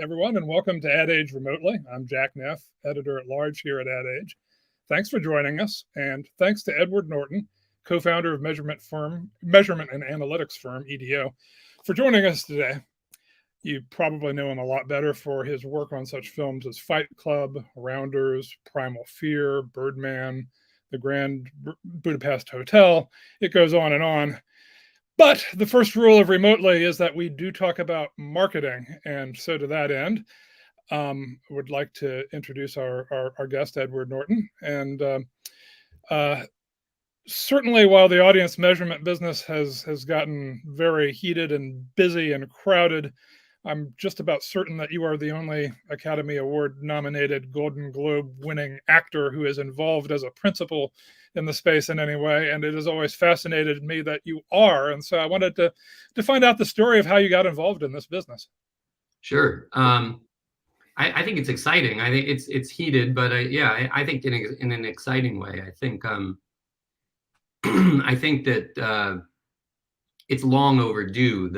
everyone, and welcome to Ad Age Remotely. I'm Jack Neff, editor-at-large here at Ad Age. Thanks for joining us, and thanks to Edward Norton, co-founder of measurement and analytics firm EDO, for joining us today. You probably know him a lot better for his work on such films as Fight Club, Rounders, Primal Fear, Birdman, The Grand Budapest Hotel. It goes on and on. But the first rule of Remotely is that we do talk about marketing. And so to that end, I would like to introduce our guest, Edward Norton. And certainly while the audience measurement business has gotten very heated and busy and crowded, I'm just about certain that you are the only Academy Award nominated Golden Globe winning actor who is involved as a principal in the space in any way. And it has always fascinated me that you are. And so I wanted to find out the story of how you got involved in this business. Sure. I think it's exciting. I think it's heated, but I think in an exciting way. I think I think that it's long overdue.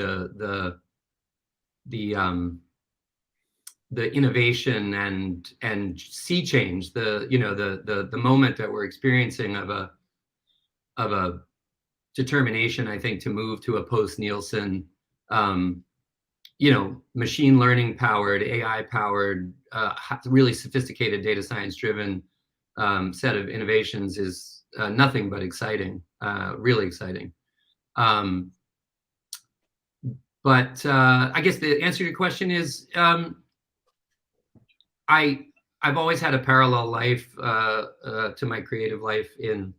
The innovation and sea change, the moment that we're experiencing of a determination, I think, to move to a post-Nielsen, machine learning powered, AI powered, really sophisticated data science driven set of innovations is nothing but exciting, really exciting. But I guess the answer to your question is, I've always had a parallel life to my creative life in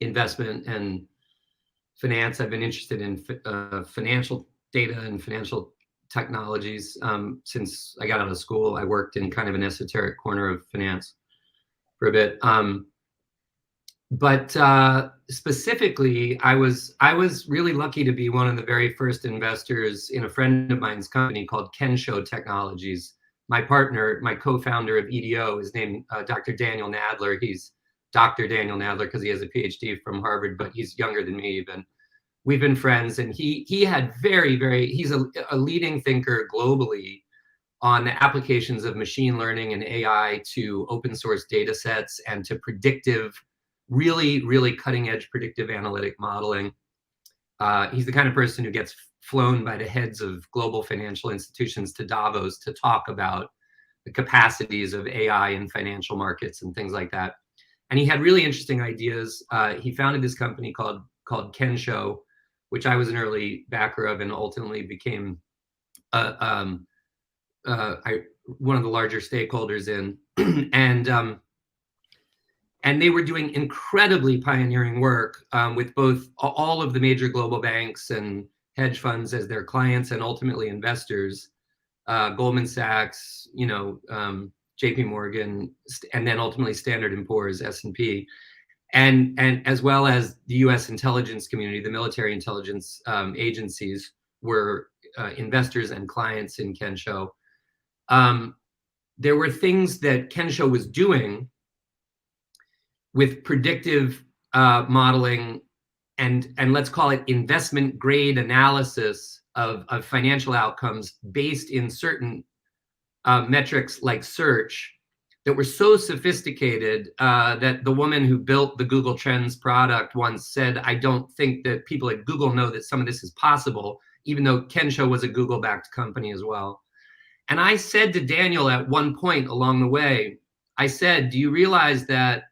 investment and finance. I've been interested in financial data and financial technologies since I got out of school. I worked in kind of an esoteric corner of finance for a bit. But specifically, I was really lucky to be one of the very first investors in a friend of mine's company called Kensho Technologies. My partner, my co-founder of EDO, is named Dr. Daniel Nadler. He's Dr. Daniel Nadler because he has a PhD from Harvard, but he's younger than me even. We've been friends, and he had he's a leading thinker globally on the applications of machine learning and AI to open source data sets and to predictive, really, really cutting edge predictive analytic modeling. He's the kind of person who gets flown by the heads of global financial institutions to Davos to talk about the capacities of AI in financial markets and things like that. And he had really interesting ideas. He founded this company called Kensho, which I was an early backer of and ultimately became one of the larger stakeholders in. And they were doing incredibly pioneering work with both all of the major global banks and hedge funds as their clients and ultimately investors, Goldman Sachs, JP Morgan, and then ultimately Standard & Poor's, S&P, and as well as the U.S. intelligence community, the military intelligence agencies were investors and clients in Kensho. There were things that Kensho was doing with predictive modeling and let's call it investment grade analysis of financial outcomes based in certain metrics like search that were so sophisticated that the woman who built the Google Trends product once said, I don't think that people at Google know that some of this is possible, even though Kensho was a Google-backed company as well. And I said to Daniel at one point along the way, I said, do you realize that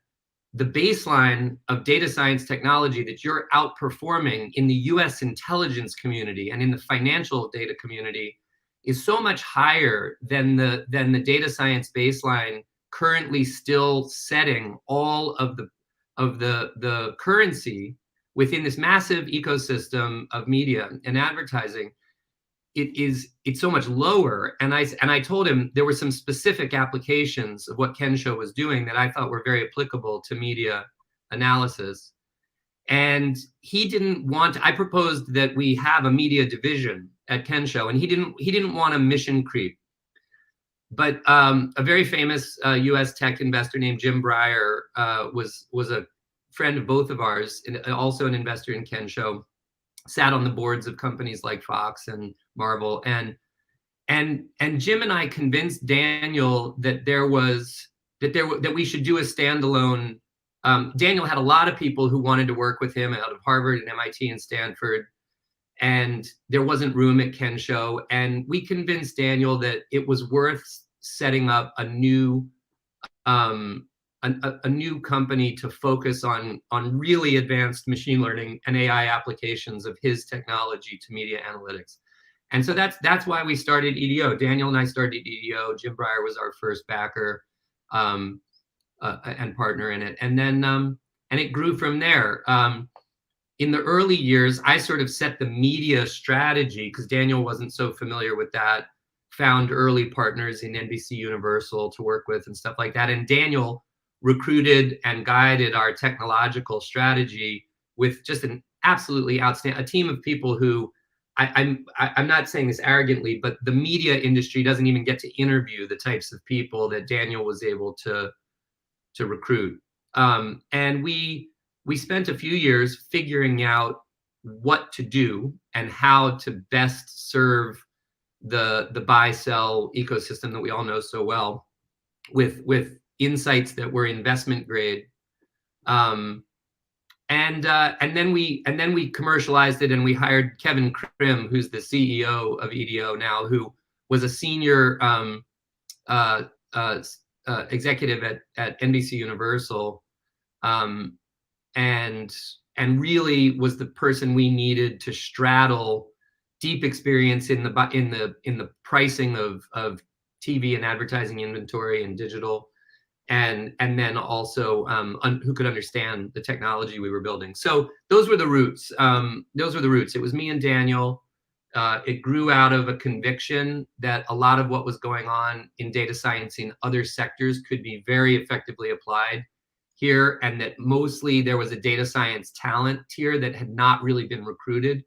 the baseline of data science technology that you're outperforming in the US intelligence community and in the financial data community is so much higher than the data science baseline currently still setting all of the currency within this massive ecosystem of media and advertising. It's so much lower. And I told him there were some specific applications of what Kensho was doing that I thought were very applicable to media analysis. And he didn't want, I proposed that we have a media division at Kensho, and he didn't want a mission creep. But a very famous US tech investor named Jim Breyer was a friend of both of ours, and also an investor in Kensho, sat on the boards of companies like Fox and Marvel. And and Jim and I convinced Daniel that we should do a standalone. Daniel had a lot of people who wanted to work with him out of Harvard and MIT and Stanford, and there wasn't room at Kensho. And we convinced Daniel that it was worth setting up a new company to focus on really advanced machine learning and AI applications of his technology to media analytics. And so that's why we started EDO. Daniel and I started EDO. Jim Breyer was our first backer and partner in it. And then and it grew from there. In the early years, I sort of set the media strategy because Daniel wasn't so familiar with that. Found early partners in NBC Universal to work with and stuff like that. And Daniel recruited and guided our technological strategy with just an absolutely outstanding, a team of people who I'm not saying this arrogantly, but the media industry doesn't even get to interview the types of people that Daniel was able to recruit. And we spent a few years figuring out what to do and how to best serve the buy sell ecosystem that we all know so well, with insights that were investment grade. And then we commercialized it, and we hired Kevin Krim, who's the CEO of EDO now, who was a senior executive at NBC Universal, and really was the person we needed to straddle deep experience in the pricing of TV and advertising inventory and digital, and then also who could understand the technology we were building. So those were the roots. It was me and Daniel. It grew out of a conviction that a lot of what was going on in data science in other sectors could be very effectively applied here, and that mostly there was a data science talent tier that had not really been recruited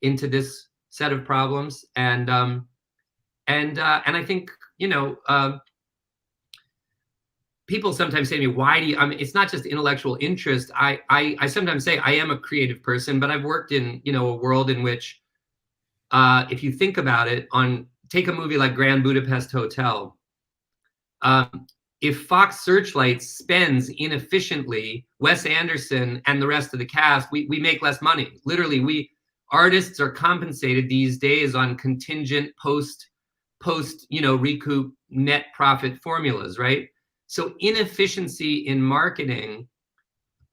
into this set of problems. And I think, people sometimes say to me, why do you, I mean, it's not just intellectual interest. I sometimes say I am a creative person, but I've worked in, a world in which, if you think about it, take a movie like Grand Budapest Hotel. If Fox Searchlight spends inefficiently, Wes Anderson and the rest of the cast, we make less money. Literally, artists are compensated these days on contingent post recoup net profit formulas, right? So inefficiency in marketing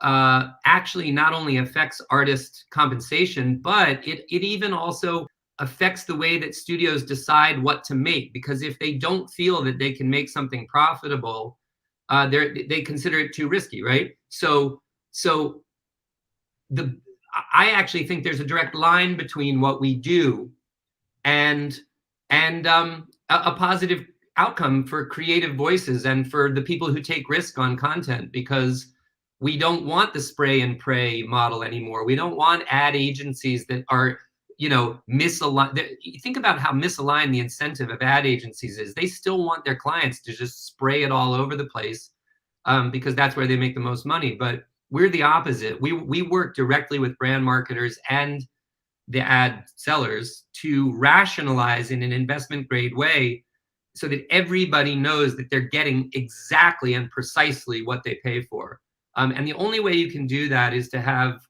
actually not only affects artist compensation, but it even also affects the way that studios decide what to make. Because if they don't feel that they can make something profitable, they consider it too risky, right? So I actually think there's a direct line between what we do and a positive outcome for creative voices and for the people who take risk on content, because we don't want the spray and pray model anymore. We don't want ad agencies that are, misaligned. Think about how misaligned the incentive of ad agencies is. They still want their clients to just spray it all over the place because that's where they make the most money. But we're the opposite. We work directly with brand marketers and the ad sellers to rationalize in an investment grade way so that everybody knows that they're getting exactly and precisely what they pay for. And the only way you can do that is to have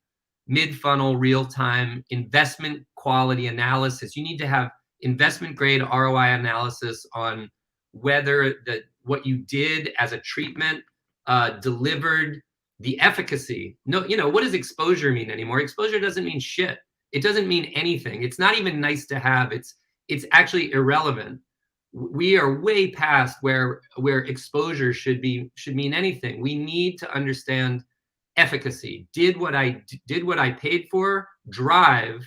mid-funnel, real-time investment quality analysis. You need to have investment grade ROI analysis on whether what you did as a treatment delivered the efficacy. No, what does exposure mean anymore? Exposure doesn't mean shit. It doesn't mean anything. It's not even nice to have. It's actually irrelevant. We are way past where exposure should mean anything. We need to understand efficacy. Did what I paid for drive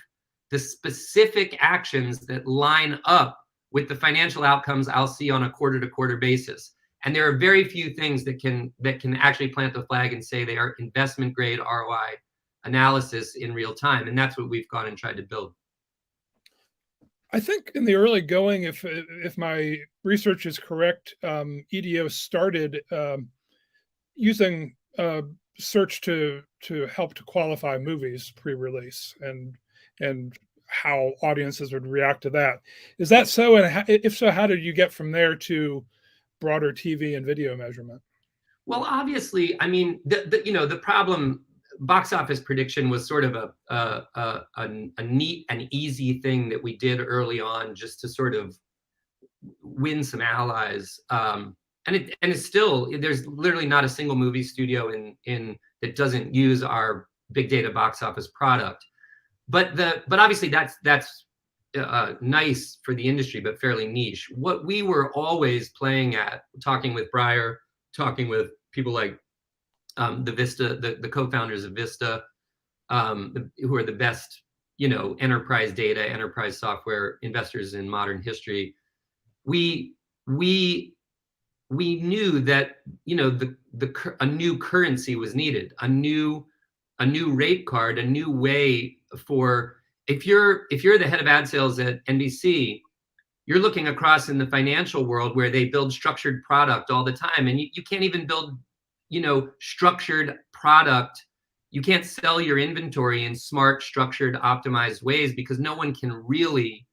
the specific actions that line up with the financial outcomes I'll see on a quarter-to-quarter basis? And there are very few things that can actually plant the flag and say they are investment grade ROI analysis in real time. And that's what we've gone and tried to build. I think in the early going, if my research is correct, EDO started using search to help to qualify movies pre-release, and how audiences would react to that. Is that so? And if so, how did you get from there to broader TV and video measurement? Well, obviously, I mean, the problem, box office prediction was sort of a neat and easy thing that we did early on just to sort of win some allies. And it's still, there's literally not a single movie studio in that doesn't use our big data box office product. But obviously that's nice for the industry, but fairly niche. What we were always playing at, talking with Breyer, talking with people like the Vista, the co-founders of Vista, who are the best, enterprise data, enterprise software investors in modern history. We knew that a new currency was needed, a new rate card, a new way for, if you're the head of ad sales at NBC, you're looking across in the financial world where they build structured product all the time, and you can't even build structured product. You can't sell your inventory in smart, structured, optimized ways because no one can really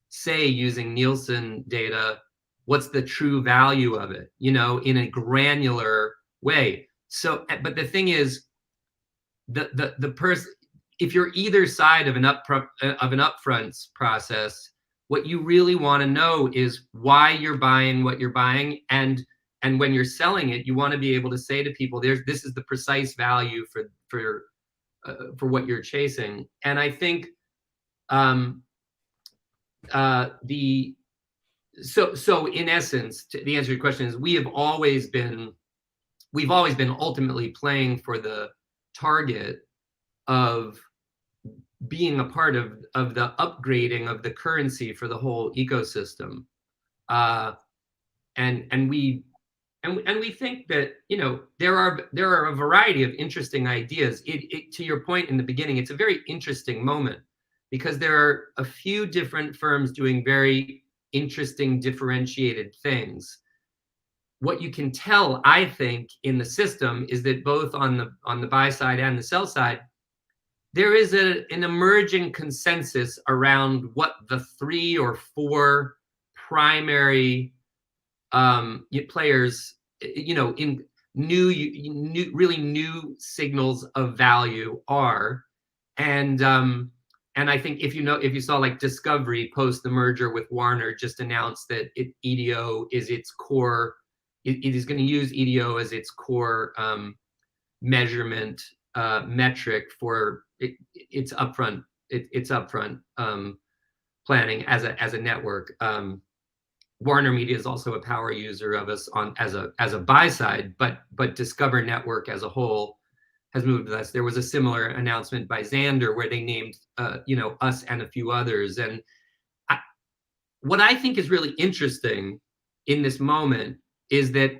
say, using Nielsen data, what's the true value of it, in a granular way. So, but the thing is, the person, if you're either side of an upfront process, what you really want to know is why you're buying what you're buying, and when you're selling it, you want to be able to say to people, this is the precise value for what you're chasing. And I think so in essence, the answer to your question is we've always been ultimately playing for the target of being a part of the upgrading of the currency for the whole ecosystem. And we think that there are a variety of interesting ideas. To your point in the beginning, it's a very interesting moment because there are a few different firms doing very interesting, differentiated things. What you can tell, I think, in the system is that both on the buy side and the sell side, there is an emerging consensus around what the 3 or 4 primary players, in really new signals of value are. And I think if you saw, like, Discovery post the merger with Warner just announced that EDO is its core. It is going to use EDO as its core measurement metric for its upfront planning as a network. Warner Media is also a power user of us as a buy side, but Discover Network as a whole has moved with us. There was a similar announcement by Xandr where they named us and a few others. And what I think is really interesting in this moment is that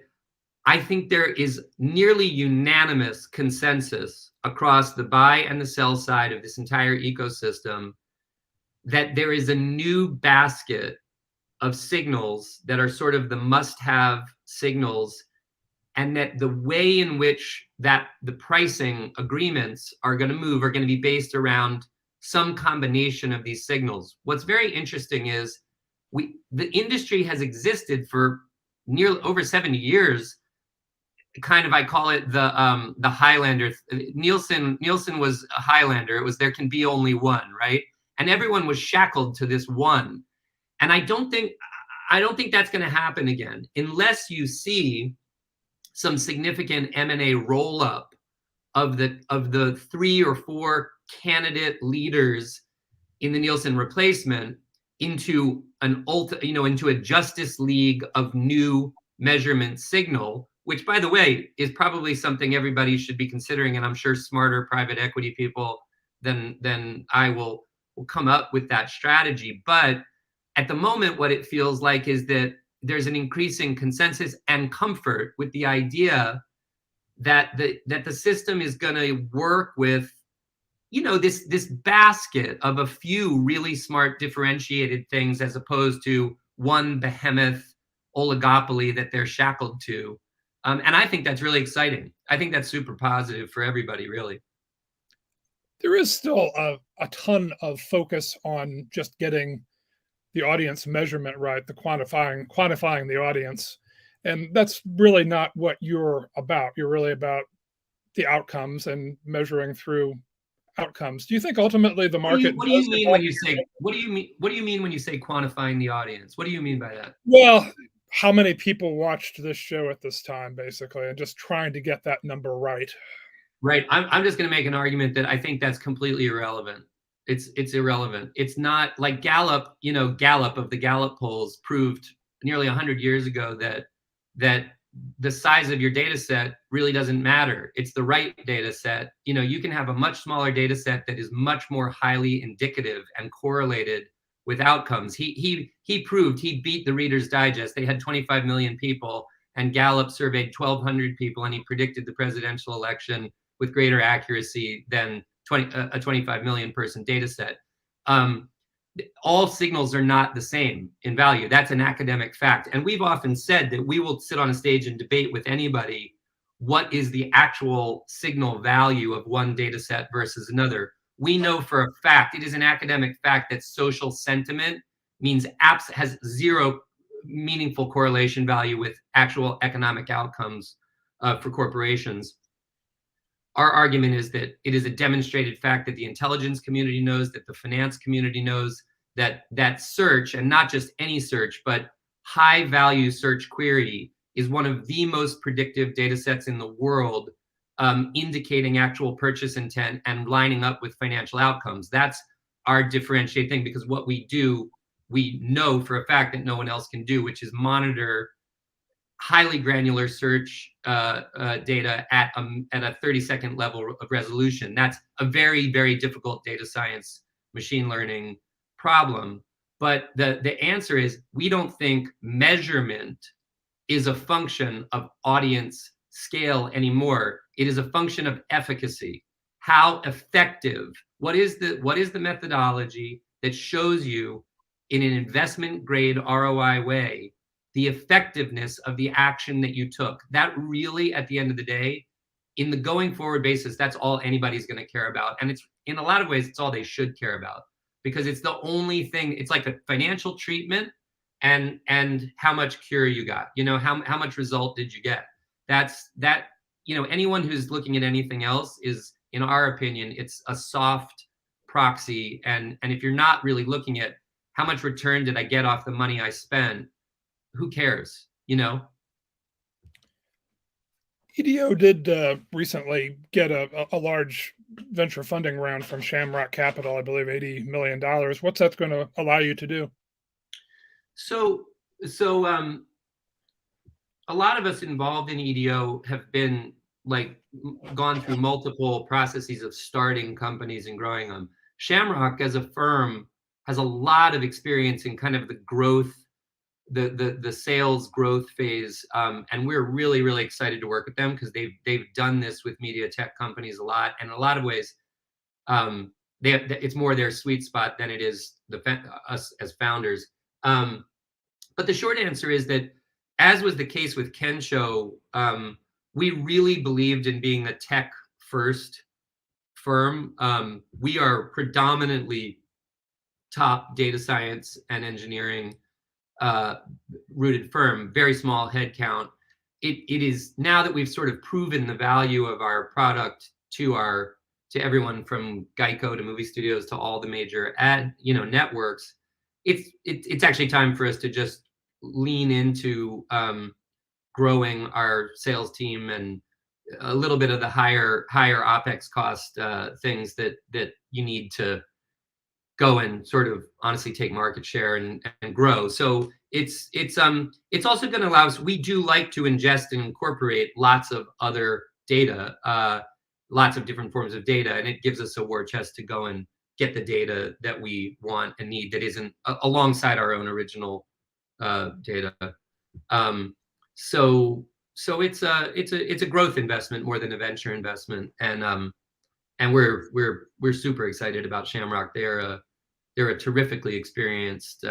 I think there is nearly unanimous consensus across the buy and the sell side of this entire ecosystem that there is a new basket of signals that are sort of the must-have signals, and that the way in which that the pricing agreements are going to move are going to be based around some combination of these signals. What's very interesting is the industry has existed for nearly over 70 years. Kind of, I call it the Highlander. Nielsen was a Highlander. It was, there can be only one, right? And everyone was shackled to this one. And I don't think that's going to happen again unless you see some significant M&A roll up of the 3 or 4 candidate leaders in the Nielsen replacement into into a Justice League of new measurement signal, which, by the way, is probably something everybody should be considering. And I'm sure smarter private equity people than I will come up with that strategy. But at the moment, what it feels like is that there's an increasing consensus and comfort with the idea that the system is going to work with this basket of a few really smart, differentiated things, as opposed to one behemoth oligopoly that they're shackled to. And I think that's really exciting. I think that's super positive for everybody, really. There is still a ton of focus on just getting the audience measurement right, the quantifying the audience. And that's really not what you're about. You're really about the outcomes and measuring through outcomes. Do you think ultimately the market What do you does mean evolve? when you say what do you mean when you say quantifying the audience? What do you mean by that? Well, how many people watched this show at this time, basically, and just trying to get that number right. Right. I'm just going to make an argument that I think that's completely irrelevant. It's irrelevant. It's not like Gallup. Gallup of the Gallup polls proved nearly 100 years ago that the size of your data set really doesn't matter. It's the right data set. You can have a much smaller data set that is much more highly indicative and correlated with outcomes. He proved he beat the Reader's Digest. They had 25 million people, and Gallup surveyed 1,200 people, and he predicted the presidential election with greater accuracy than a 25 million person data set. All signals are not the same in value. That's an academic fact. And we've often said that we will sit on a stage and debate with anybody what is the actual signal value of one data set versus another. We know for a fact, it is an academic fact, that social sentiment has zero meaningful correlation value with actual economic outcomes for corporations. Our argument is that it is a demonstrated fact that the intelligence community knows, that the finance community knows, that search, and not just any search, but high value search query, is one of the most predictive data sets in the world, indicating actual purchase intent and lining up with financial outcomes. That's our differentiated thing, because what we do, we know for a fact that no one else can do, which is monitor highly granular search data at a 30-second level of resolution. That's a very, very difficult data science machine learning problem. But the answer is, we don't think measurement is a function of audience scale anymore. It is a function of efficacy. How effective? What is the methodology that shows you in an investment grade ROI way the effectiveness of the action that you took? That really, at the end of the day, in the going forward basis, that's all anybody's going to care about. And it's, in a lot of ways, it's all they should care about, because it's the only thing. It's like a financial treatment and how much cure you got. How much result did you get? Anyone who's looking at anything else is, in our opinion, it's a soft proxy. And if you're not really looking at how much return did I get off the money I spent, who cares? EDO did recently get a large venture funding round from Shamrock Capital, I believe $80 million. What's that going to allow you to do? So a lot of us involved in EDO have been gone through multiple processes of starting companies and growing them. Shamrock as a firm has a lot of experience in kind of the growth, the sales growth phase, and we're really, really excited to work with them, because they've done this with media tech companies a lot, and in a lot of ways, it's more their sweet spot than it is us as founders. But the short answer is that, as was the case with Kensho, we really believed in being a tech first firm. We are predominantly top data science and engineering rooted firm, very small headcount. It is, now that we've sort of proven the value of our product to everyone from Geico to movie studios to all the major networks, it's actually time for us to just lean into growing our sales team and a little bit of the higher OpEx cost things that you need to go and sort of honestly take market share and grow. So it's also going to allow us, we do like to ingest and incorporate lots of other data, lots of different forms of data, and it gives us a war chest to go and get the data that we want and need that isn't alongside our own original data. So it's a growth investment more than a venture investment, and we're super excited about Shamrock. They're a terrifically experienced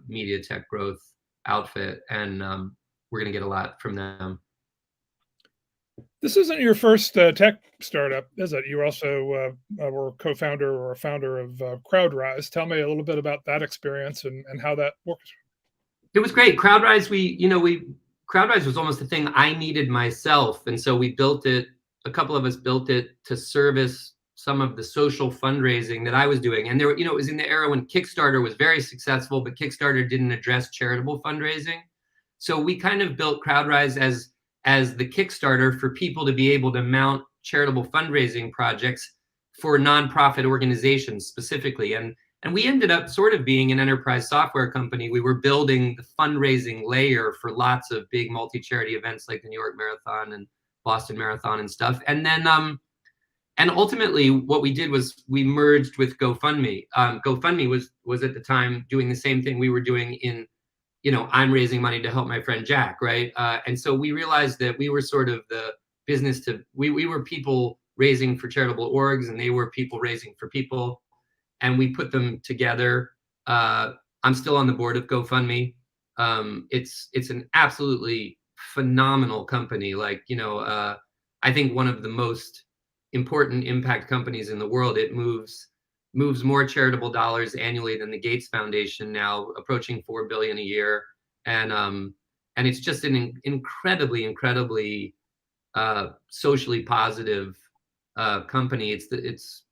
media tech growth outfit, and we're going to get a lot from them. This isn't your first tech startup, is it? You also were co-founder or a founder of Crowdrise. Tell me a little bit about that experience and how that works. It was great. Crowdrise, Crowdrise was almost the thing I needed myself. And so we built it, a couple of us built it to service some of the social fundraising that I was doing. And it was in the era when Kickstarter was very successful, but Kickstarter didn't address charitable fundraising. So we kind of built Crowdrise as the Kickstarter for people to be able to mount charitable fundraising projects for nonprofit organizations specifically. And we ended up sort of being an enterprise software company. We were building the fundraising layer for lots of big multi-charity events like the New York Marathon and Boston Marathon and stuff. And then, and ultimately what we did was we merged with GoFundMe. GoFundMe was at the time doing the same thing we were doing in, I'm raising money to help my friend Jack, right? And so we realized that we were sort of the business we were people raising for charitable orgs, and they were people raising for people. And we put them together. I'm still on the board of GoFundMe. It's an absolutely phenomenal company. I think one of the most important impact companies in the world. It moves more charitable dollars annually than the Gates Foundation now, approaching $4 billion a year. And it's just an incredibly socially positive company. It's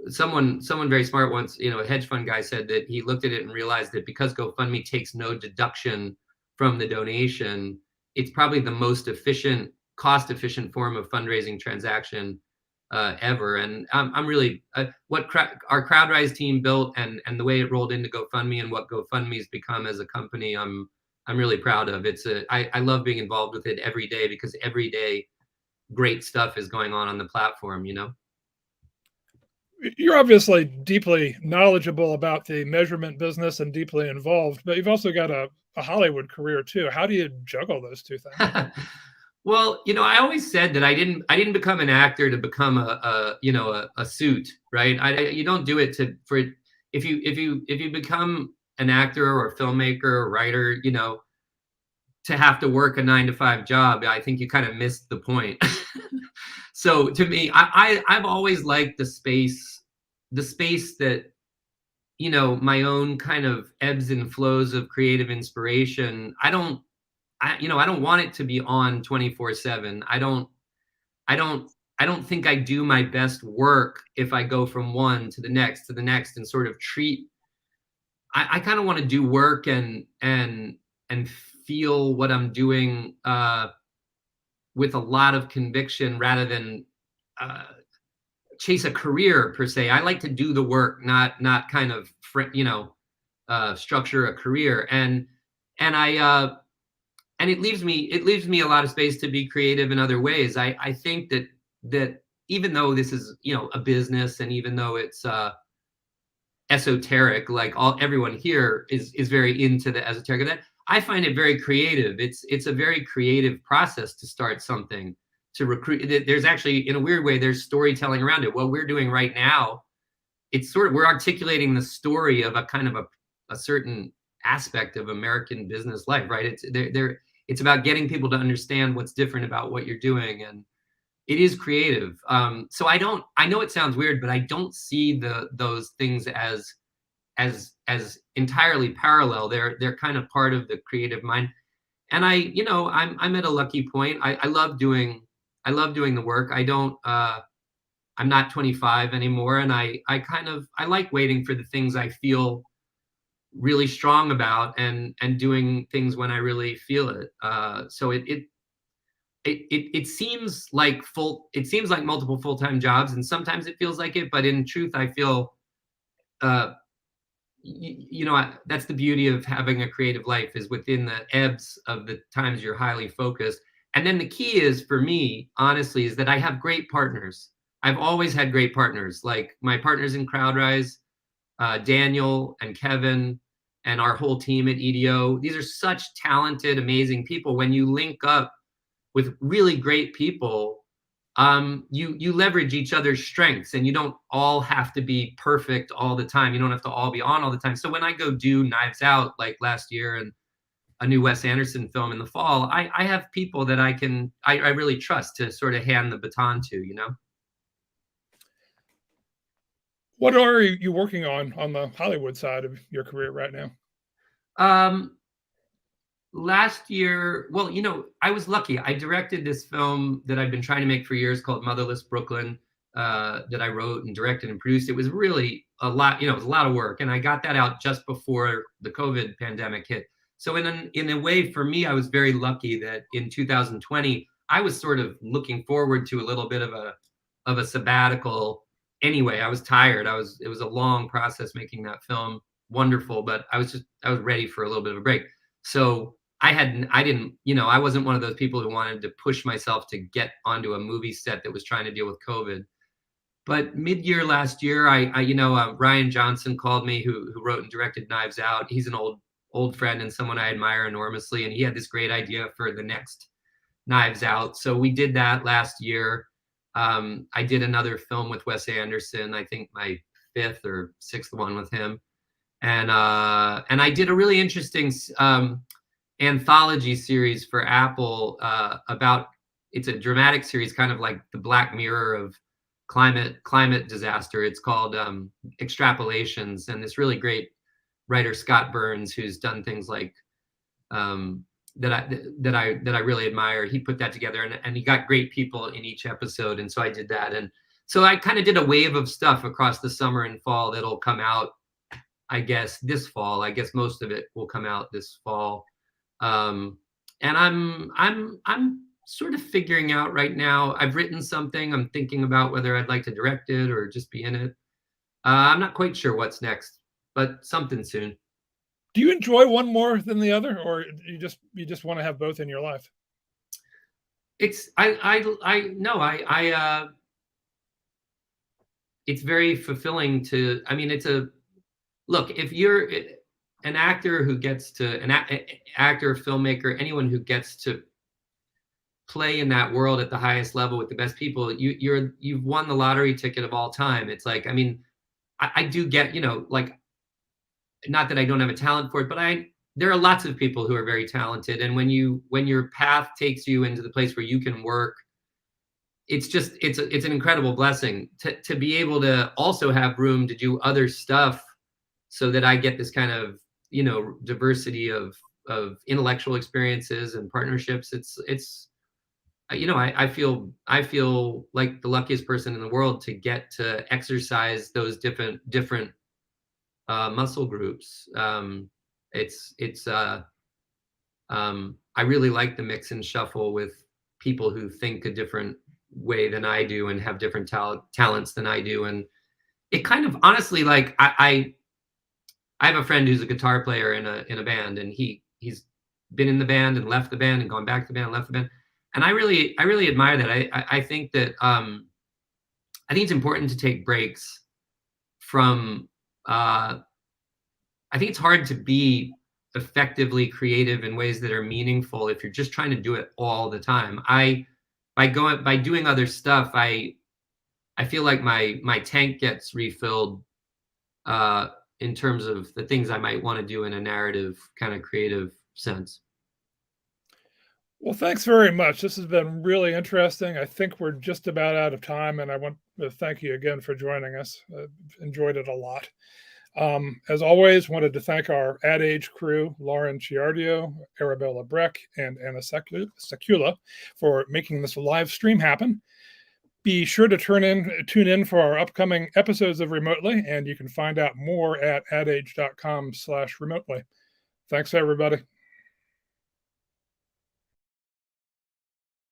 someone very smart once, a hedge fund guy said that he looked at it and realized that because GoFundMe takes no deduction from the donation, it's probably the most cost efficient form of fundraising transaction ever. And I'm really what our Crowdrise team built and the way it rolled into GoFundMe and what GoFundMe's become as a company, I'm really proud of. I love being involved with it every day because every day great stuff is going on the platform, You're obviously deeply knowledgeable about the measurement business and deeply involved, but you've also got a Hollywood career too. How do you juggle those two things? Well, I always said that I didn't become an actor to become a suit, right? You don't do it if you become an actor or a filmmaker or writer, to have to work a 9-to-5 job, I think you kind of missed the point. So to me, I've always liked the space that, my own kind of ebbs and flows of creative inspiration. I don't want it to be on 24/7. I don't think I do my best work if I go from one to the next and sort of I kind of want to do work and feel what I'm doing with a lot of conviction rather than chase a career per se. I like to do the work, not kind of structure a career. And it leaves me a lot of space to be creative in other ways. I think that even though this is a business, and even though it's esoteric, like everyone here is very into the esoteric of that, I find it very creative. It's a very creative process to start something, to recruit. There's actually, in a weird way, there's storytelling around it. What we're doing right now, we're articulating the story of a kind of a certain aspect of American business life, right? It's about getting people to understand what's different about what you're doing, and it is creative. So I know it sounds weird, but I don't see those things as entirely parallel. They're kind of part of the creative mind. And I'm at a lucky point. I love doing the work. I'm not 25 anymore, and I like waiting for the things I feel really strong about and doing things when I really feel it. So it seems like multiple full-time jobs, and sometimes it feels like it, but in truth, I feel that's the beauty of having a creative life, is within the ebbs of the times you're highly focused. And then the key is, for me, honestly, is that I have great partners. I've always had great partners, like my partners in Crowdrise, Daniel and Kevin, and our whole team at EDO. These are such talented, amazing people. When you link up with really great people, you leverage each other's strengths, and you don't all have to be perfect all the time. You don't have to all be on all the time. So when I go do Knives Out like last year, and a new Wes Anderson film in the fall, I have people that I really trust to sort of hand the baton to, you know? What are you working on the Hollywood side of your career right now? Last year, well, you know, I was lucky. I directed this film that I've been trying to make for years called Motherless Brooklyn, that I wrote and directed and produced. It was really a lot, you know, it was a lot of work. And I got that out just before the COVID pandemic hit. So in a way, for me, I was very lucky that in 2020, I was sort of looking forward to a little bit of a sabbatical. Anyway, I was tired. It was a long process making that film. Wonderful, but I was ready for a little bit of a break. So I didn't, you know, I wasn't one of those people who wanted to push myself to get onto a movie set that was trying to deal with COVID. But mid-year last year, you know, Ryan Johnson called me, who wrote and directed Knives Out. He's an old friend and someone I admire enormously, and he had this great idea for the next Knives Out. So we did that last year. I did another film with Wes Anderson, I think my 5th or 6th one with him. And I did a really interesting anthology series for Apple it's a dramatic series, kind of like the Black Mirror of climate disaster. It's called Extrapolations, and this really great writer Scott Burns, who's done things like that I really admire. He put that together, and he got great people in each episode, and so I did that. And so I kind of did a wave of stuff across the summer and fall that'll come out, I guess, this fall. I guess most of it will come out this fall. And I'm sort of figuring out right now. I've written something. I'm thinking about whether I'd like to direct it or just be in it. I'm not quite sure what's next, but something soon. Do you enjoy one more than the other, or you just want to have both in your life? It's it's very fulfilling to. I mean, look, if you're an actor who gets to actor, filmmaker, anyone who gets to play in that world at the highest level with the best people, you've won the lottery ticket of all time. It's like, I mean, I do get, you know, like, not that I don't have a talent for it, but there are lots of people who are very talented, and when your path takes you into the place where you can work, it's an incredible blessing to be able to also have room to do other stuff, so that I get this kind of, you know, diversity of intellectual experiences and partnerships. It's you know, I feel like the luckiest person in the world to get to exercise those different muscle groups. I really like the mix and shuffle with people who think a different way than I do and have different talents than I do. And it kind of, honestly, like, I have a friend who's a guitar player in a band, and he's been in the band and left the band and gone back to the band and left the band. And I really admire that. I think that I think it's important to take breaks from. I think it's hard to be effectively creative in ways that are meaningful if you're just trying to do it all the time. By doing other stuff, I feel like my tank gets refilled in terms of the things I might want to do in a narrative kind of creative sense. Well, thanks very much. This has been really interesting. I think we're just about out of time, and I want to thank you again for joining us. Enjoyed it a lot. As always, wanted to thank our Ad Age crew, Lauren Ciardio, Arabella Breck, and Anna Secula for making this live stream happen. Be sure to tune in for our upcoming episodes of Remotely, and you can find out more at adage.com/remotely. Thanks, everybody.